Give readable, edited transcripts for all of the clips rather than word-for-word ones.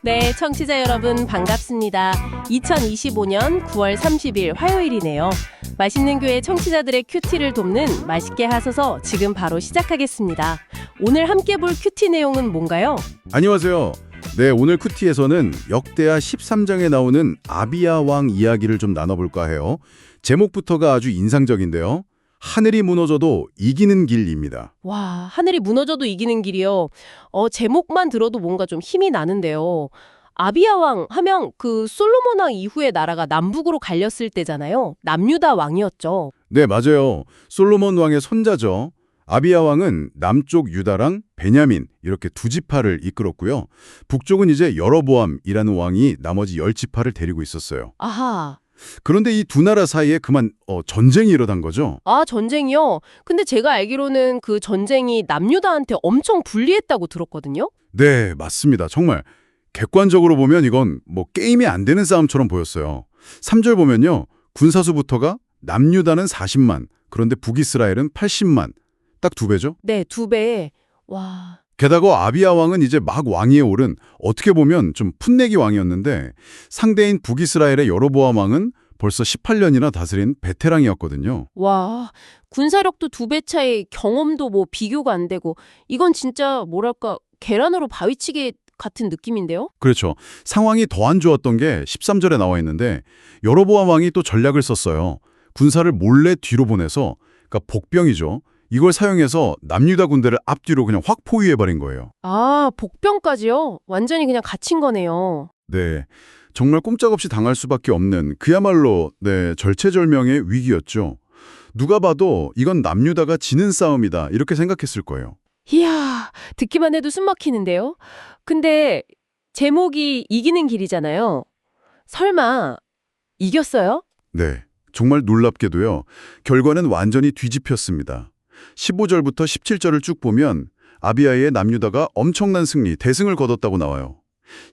네, 청취자 여러분 반갑습니다. 2025년 9월 30일 화요일이네요. 맛있는 교회 청취자들의 큐티를 돕는 맛있게 하소서 지금 바로 시작하겠습니다. 오늘 함께 볼 큐티 내용은 뭔가요? 안녕하세요. 네, 오늘 큐티에서는 역대하 13장에 나오는 아비야 왕 이야기를 좀 나눠볼까 해요. 제목부터가 아주 인상적인데요. 하늘이 무너져도 이기는 길입니다. 와, 하늘이 무너져도 이기는 길이요. 제목만 들어도 뭔가 좀 힘이 나는데요. 아비야 왕 하면 그 솔로몬 왕 이후에 나라가 남북으로 갈렸을 때잖아요. 남유다 왕이었죠. 네, 맞아요. 솔로몬 왕의 손자죠. 아비야 왕은 남쪽 유다랑 베냐민 이렇게 두 지파를 이끌었고요. 북쪽은 이제 여로보암이라는 왕이 나머지 10지파를 데리고 있었어요. 아하. 그런데 이 두 나라 사이에 그만 전쟁이 일어난 거죠. 아, 전쟁이요? 근데 제가 알기로는 그 전쟁이 남유다한테 엄청 불리했다고 들었거든요? 네, 맞습니다. 정말 객관적으로 보면 이건 뭐 게임이 안 되는 싸움처럼 보였어요. 3절 보면요. 군사수부터가 남유다는 40만, 그런데 북이스라엘은 80만. 딱 2배죠? 네, 2배. 와. 게다가 아비야 왕은 이제 막 왕위에 오른 어떻게 보면 좀 풋내기 왕이었는데 상대인 북이스라엘의 여로보암 왕은 벌써 18년이나 다스린 베테랑이었거든요. 와. 군사력도 2배 차이, 경험도 뭐 비교가 안 되고 이건 진짜 뭐랄까 계란으로 바위치기 같은 느낌인데요? 그렇죠. 상황이 더 안 좋았던 게 13절에 나와 있는데 여로보암 왕이 또 전략을 썼어요. 군사를 몰래 뒤로 보내서 그러니까 복병이죠. 이걸 사용해서 남유다 군대를 앞뒤로 그냥 확 포위해버린 거예요. 아, 복병까지요? 완전히 그냥 갇힌 거네요. 네, 정말 꼼짝없이 당할 수밖에 없는 그야말로 절체절명의 위기였죠. 누가 봐도 이건 남유다가 지는 싸움이다 이렇게 생각했을 거예요. 이야, 듣기만 해도 숨 막히는데요? 근데 제목이 이기는 길이잖아요. 설마 이겼어요? 네, 정말 놀랍게도요. 결과는 완전히 뒤집혔습니다. 15절부터 17절을 쭉 보면 아비야의 남유다가 엄청난 승리, 대승을 거뒀다고 나와요.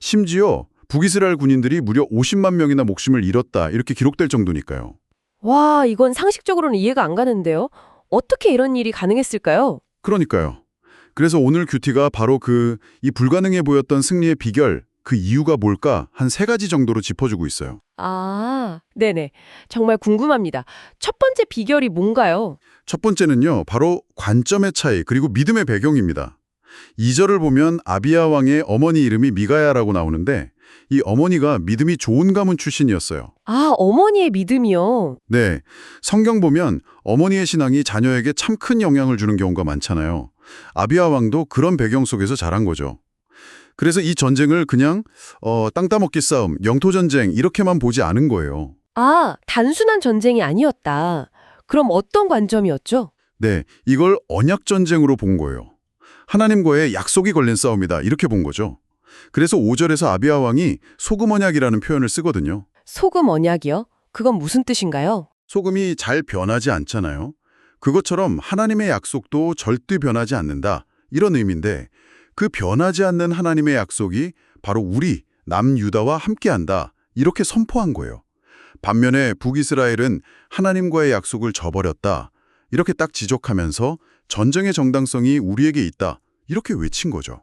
심지어 북이스라엘 군인들이 무려 50만 명이나 목숨을 잃었다 이렇게 기록될 정도니까요. 와, 이건 상식적으로는 이해가 안 가는데요? 어떻게 이런 일이 가능했을까요? 그러니까요. 그래서 오늘 큐티가 바로 이 불가능해 보였던 승리의 비결, 그 이유가 뭘까 한 3가지 정도로 짚어주고 있어요. 아, 네네. 정말 궁금합니다. 첫 번째 비결이 뭔가요? 첫 번째는요, 바로 관점의 차이 그리고 믿음의 배경입니다. 2절을 보면 아비야 왕의 어머니 이름이 미가야라고 나오는데 이 어머니가 믿음이 좋은 가문 출신이었어요. 아, 어머니의 믿음이요. 네, 성경 보면 어머니의 신앙이 자녀에게 참 큰 영향을 주는 경우가 많잖아요. 아비야 왕도 그런 배경 속에서 자란 거죠. 그래서 이 전쟁을 그냥 땅 따먹기 싸움, 영토전쟁 이렇게만 보지 않은 거예요. 아, 단순한 전쟁이 아니었다. 그럼 어떤 관점이었죠? 네, 이걸 언약전쟁으로 본 거예요. 하나님과의 약속이 걸린 싸움이다 이렇게 본 거죠. 그래서 5절에서 아비야 왕이 소금 언약이라는 표현을 쓰거든요. 소금 언약이요? 그건 무슨 뜻인가요? 소금이 잘 변하지 않잖아요. 그것처럼 하나님의 약속도 절대 변하지 않는다 이런 의미인데 그 변하지 않는 하나님의 약속이 바로 우리 남유다와 함께한다 이렇게 선포한 거예요. 반면에 북이스라엘은 하나님과의 약속을 저버렸다 이렇게 딱 지적하면서 전쟁의 정당성이 우리에게 있다 이렇게 외친 거죠.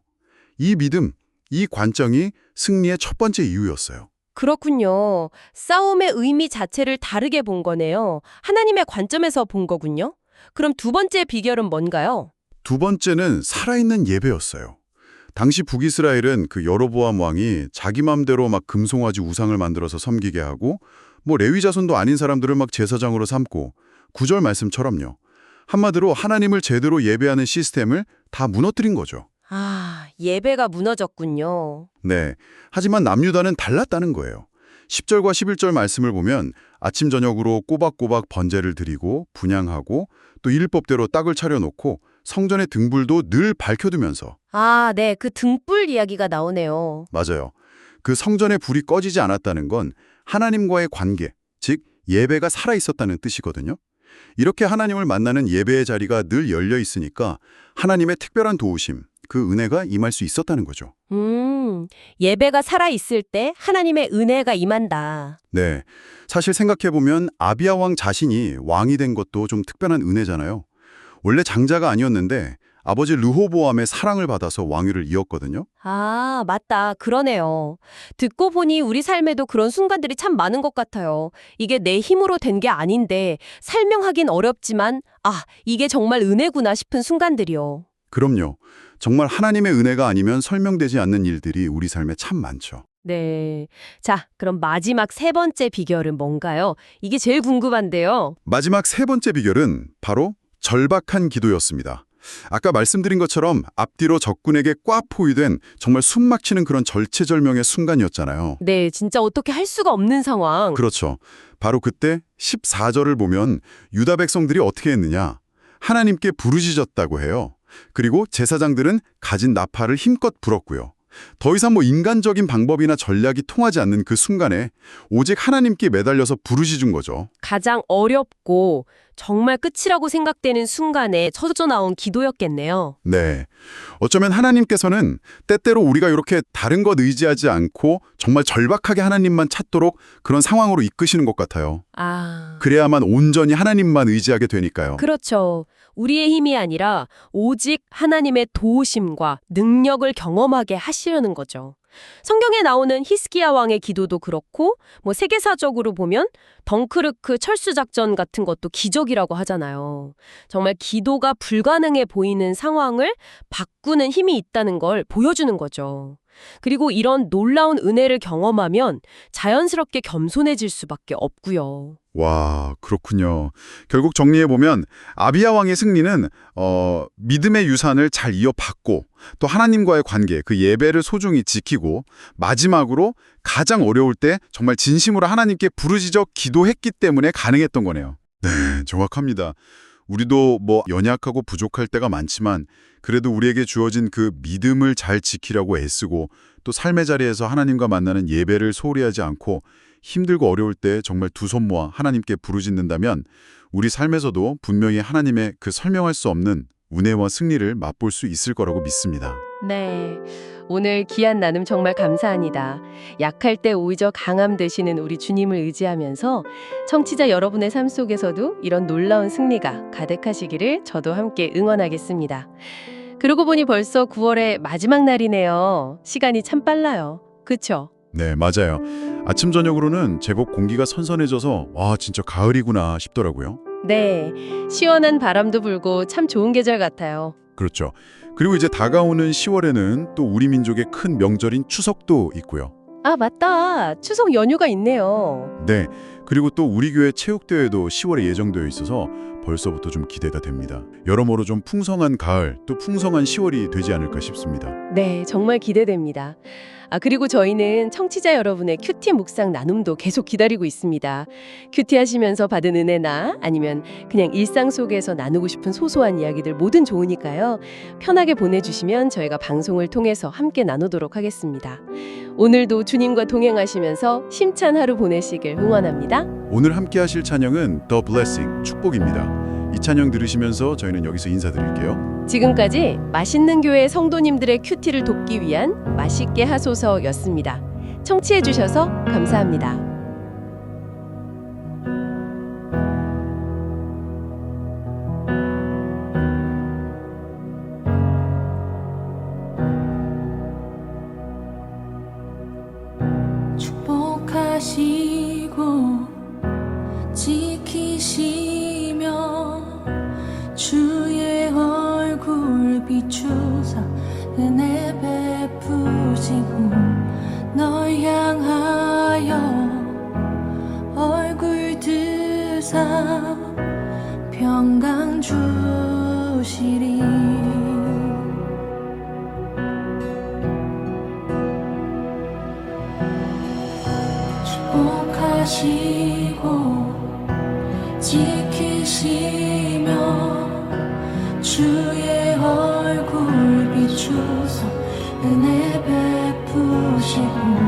이 믿음, 이 관점이 승리의 첫 번째 이유였어요. 그렇군요. 싸움의 의미 자체를 다르게 본 거네요. 하나님의 관점에서 본 거군요. 그럼 두 번째 비결은 뭔가요? 두 번째는 살아있는 예배였어요. 당시 북이스라엘은 그 여로보암 왕이 자기 맘대로 막 금송아지 우상을 만들어서 섬기게 하고 뭐 레위 자손도 아닌 사람들을 막 제사장으로 삼고 9절 말씀처럼요. 한마디로 하나님을 제대로 예배하는 시스템을 다 무너뜨린 거죠. 아, 예배가 무너졌군요. 네, 하지만 남유다는 달랐다는 거예요. 10절과 11절 말씀을 보면 아침 저녁으로 꼬박꼬박 번제를 드리고 분향하고 또 율법대로 딱을 차려놓고 성전의 등불도 늘 밝혀두면서 아, 네, 그 등불 이야기가 나오네요. 맞아요. 그 성전의 불이 꺼지지 않았다는 건 하나님과의 관계, 즉 예배가 살아있었다는 뜻이거든요. 이렇게 하나님을 만나는 예배의 자리가 늘 열려 있으니까 하나님의 특별한 도우심, 그 은혜가 임할 수 있었다는 거죠. 예배가 살아있을 때 하나님의 은혜가 임한다. 네, 사실 생각해보면 아비야 왕 자신이 왕이 된 것도 좀 특별한 은혜잖아요. 원래 장자가 아니었는데 아버지 르호보암의 사랑을 받아서 왕위를 이었거든요. 아, 맞다. 그러네요. 듣고 보니 우리 삶에도 그런 순간들이 참 많은 것 같아요. 이게 내 힘으로 된 게 아닌데 설명하긴 어렵지만 이게 정말 은혜구나 싶은 순간들이요. 그럼요. 정말 하나님의 은혜가 아니면 설명되지 않는 일들이 우리 삶에 참 많죠. 네. 자, 그럼 마지막 세 번째 비결은 뭔가요? 이게 제일 궁금한데요. 마지막 세 번째 비결은 바로 절박한 기도였습니다. 아까 말씀드린 것처럼 앞뒤로 적군에게 꽉 포위된 정말 숨막히는 그런 절체절명의 순간이었잖아요. 네, 진짜 어떻게 할 수가 없는 상황. 그렇죠. 바로 그때 14절을 보면 유다 백성들이 어떻게 했느냐. 하나님께 부르짖었다고 해요. 그리고 제사장들은 가진 나팔을 힘껏 불었고요. 더 이상 인간적인 방법이나 전략이 통하지 않는 그 순간에 오직 하나님께 매달려서 부르짖은 거죠. 가장 어렵고 정말 끝이라고 생각되는 순간에 터져 나온 기도였겠네요. 네. 어쩌면 하나님께서는 때때로 우리가 이렇게 다른 것 의지하지 않고 정말 절박하게 하나님만 찾도록 그런 상황으로 이끄시는 것 같아요. 그래야만 온전히 하나님만 의지하게 되니까요. 그렇죠. 우리의 힘이 아니라 오직 하나님의 도우심과 능력을 경험하게 하시려는 거죠. 성경에 나오는 히스기야 왕의 기도도 그렇고 세계사적으로 보면 덩크르크 철수작전 같은 것도 기적이라고 하잖아요. 정말 기도가 불가능해 보이는 상황을 바꾸는 힘이 있다는 걸 보여주는 거죠. 그리고 이런 놀라운 은혜를 경험하면 자연스럽게 겸손해질 수밖에 없고요. 와, 그렇군요. 결국 정리해보면 아비야 왕의 승리는 믿음의 유산을 잘 이어받고 또 하나님과의 관계, 그 예배를 소중히 지키고 마지막으로 가장 어려울 때 정말 진심으로 하나님께 부르짖어 기도했기 때문에 가능했던 거네요. 네, 정확합니다. 우리도 연약하고 부족할 때가 많지만 그래도 우리에게 주어진 그 믿음을 잘 지키려고 애쓰고 또 삶의 자리에서 하나님과 만나는 예배를 소홀히 하지 않고 힘들고 어려울 때 정말 두 손 모아 하나님께 부르짖는다면 우리 삶에서도 분명히 하나님의 그 설명할 수 없는 은혜와 승리를 맛볼 수 있을 거라고 믿습니다. 네, 오늘 귀한 나눔 정말 감사합니다. 약할 때 오히려 강함 되시는 우리 주님을 의지하면서 청취자 여러분의 삶 속에서도 이런 놀라운 승리가 가득하시기를 저도 함께 응원하겠습니다. 그러고 보니 벌써 9월의 마지막 날이네요. 시간이 참 빨라요. 그쵸? 네, 맞아요. 아침 저녁으로는 제법 공기가 선선해져서 진짜 가을이구나 싶더라고요. 네, 시원한 바람도 불고 참 좋은 계절 같아요. 그렇죠. 그리고 이제 다가오는 10월에는 또 우리 민족의 큰 명절인 추석도 있고요. 아, 맞다. 추석 연휴가 있네요. 네, 그리고 또 우리 교회 체육대회도 10월에 예정되어 있어서 벌써부터 좀 기대가 됩니다. 여러모로 좀 풍성한 가을, 또 풍성한 10월이 되지 않을까 싶습니다. 네, 정말 기대됩니다. 그리고 저희는 청취자 여러분의 큐티 묵상 나눔도 계속 기다리고 있습니다. 큐티 하시면서 받은 은혜나 아니면 그냥 일상 속에서 나누고 싶은 소소한 이야기들 뭐든 좋으니까요. 편하게 보내주시면 저희가 방송을 통해서 함께 나누도록 하겠습니다. 오늘도 주님과 동행하시면서 힘찬 하루 보내시길 응원합니다. 오늘 함께 하실 찬양은 The Blessing, 축복입니다. 이 찬양 들으시면서 저희는 여기서 인사드릴게요. 지금까지 맛있는 교회 성도님들의 큐티를 돕기 위한 맛있게 하소서였습니다. 청취해 주셔서 감사합니다. 축복하시고 지키시며 주의 얼굴 비추사 은혜 베푸시고 널 향하여 얼굴 드사 평강 주시리. 축복하시고 지키시며 주의 얼굴 비추사 은혜 베푸시고